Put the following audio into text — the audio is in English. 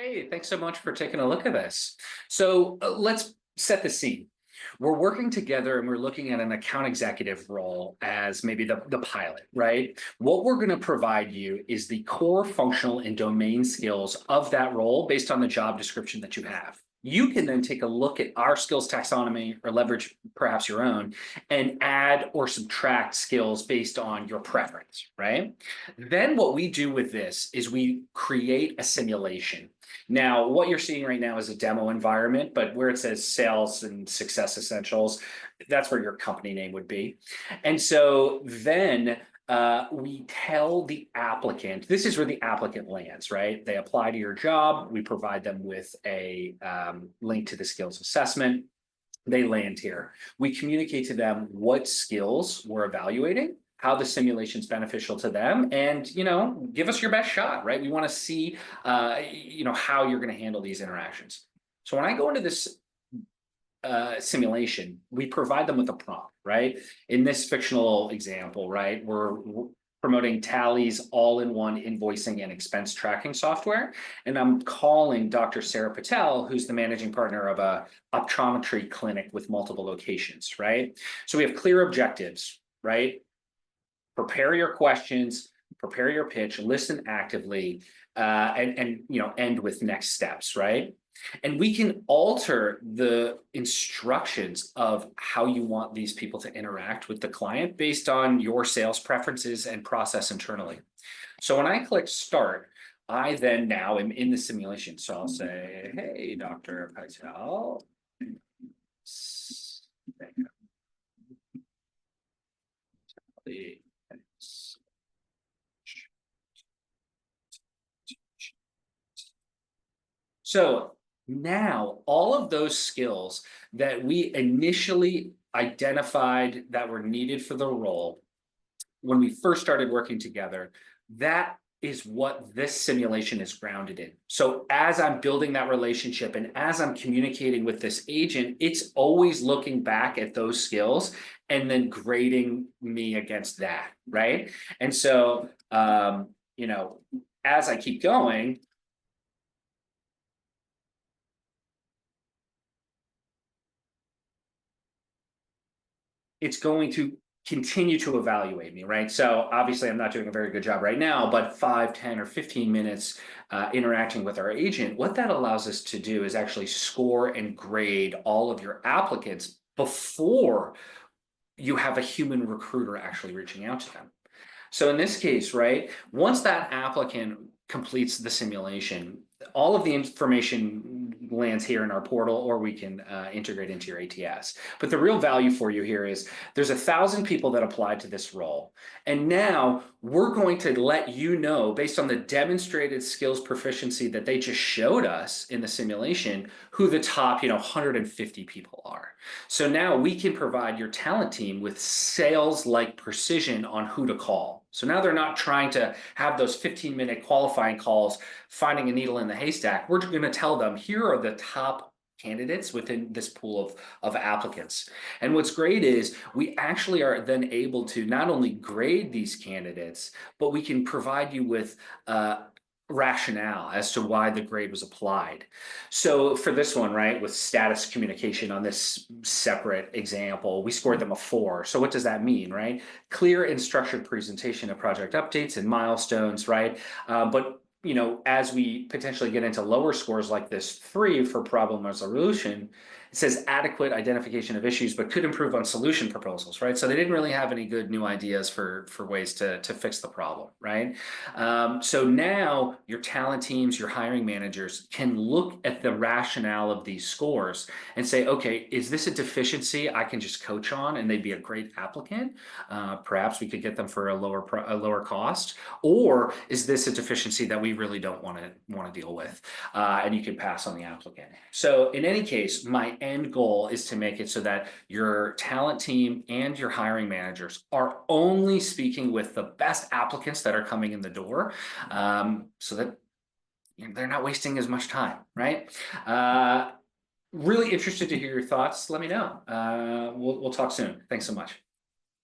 Hey, thanks so much for taking a look at this. So let's set the scene. We're working together and we're looking at an account executive role as maybe the pilot, right? What we're going to provide you is the core functional and domain skills of that role based on the job description that you have. You can then take a look at our skills taxonomy or leverage perhaps your own and add or subtract skills based on your preference, right? Then what we do with this is we create a simulation. Now, what you're seeing right now is a demo environment, but where it says sales and success essentials, that's where your company name would be. And so then we tell the applicant, this is where the applicant lands, right? They apply to your job. We provide them with a link to the skills assessment. They land here. We communicate to them what skills we're evaluating, how the simulation's beneficial to them, and give us your best shot, right? We want to see how you're going to handle these interactions. So when I go into this simulation, we provide them with a prompt, right? In this fictional example, right, we're promoting Tally's all-in-one invoicing and expense tracking software. And I'm calling Dr. Sarah Patel, who's the managing partner of a optometry clinic with multiple locations, right? So we have clear objectives, right? Prepare your questions, prepare your pitch, listen actively, and end with next steps, right? And we can alter the instructions of how you want these people to interact with the client based on your sales preferences and process internally. So when I click start, I then now am in the simulation. So I'll say, hey, Dr. Patel. So now all of those skills that we initially identified that were needed for the role when we first started working together, that is what this simulation is grounded in. So as I'm building that relationship and as I'm communicating with this agent, it's always looking back at those skills and then grading me against that, right? And so, as I keep going, it's going to continue to evaluate me, right? So obviously I'm not doing a very good job right now, but 5, 10, or 15 minutes interacting with our agent, what that allows us to do is actually score and grade all of your applicants before you have a human recruiter actually reaching out to them. So in this case, right, once that applicant completes the simulation, all of the information lands here in our portal, or we can integrate into your ATS. But the real value for you here is there's 1,000 people that applied to this role. And now we're going to let you know, based on the demonstrated skills proficiency that they just showed us in the simulation, who the top 150 people are. So now we can provide your talent team with sales-like precision on who to call. So now they're not trying to have those 15-minute qualifying calls, finding a needle in the haystack. We're going to tell them, here are the top candidates within this pool of applicants. And what's great is we actually are then able to not only grade these candidates, but we can provide you with rationale as to why the grade was applied. So for this one, right, with status communication on this separate example, we scored them a 4. So what does that mean, right? Clear and structured presentation of project updates and milestones, right? But as we potentially get into lower scores like this 3 for problem resolution, it says adequate identification of issues, but could improve on solution proposals, right? So they didn't really have any good new ideas for ways to fix the problem, right? So now your talent teams, your hiring managers can look at the rationale of these scores and say, okay, is this a deficiency I can just coach on and they'd be a great applicant? Perhaps we could get them for a lower cost, or is this a deficiency that we really don't want to deal with, and you can pass on the applicant. So in any case, my end goal is to make it so that your talent team and your hiring managers are only speaking with the best applicants that are coming in the door, so that they're not wasting as much time, right? Really interested to hear your thoughts. Let me know. We'll talk soon. Thanks so much.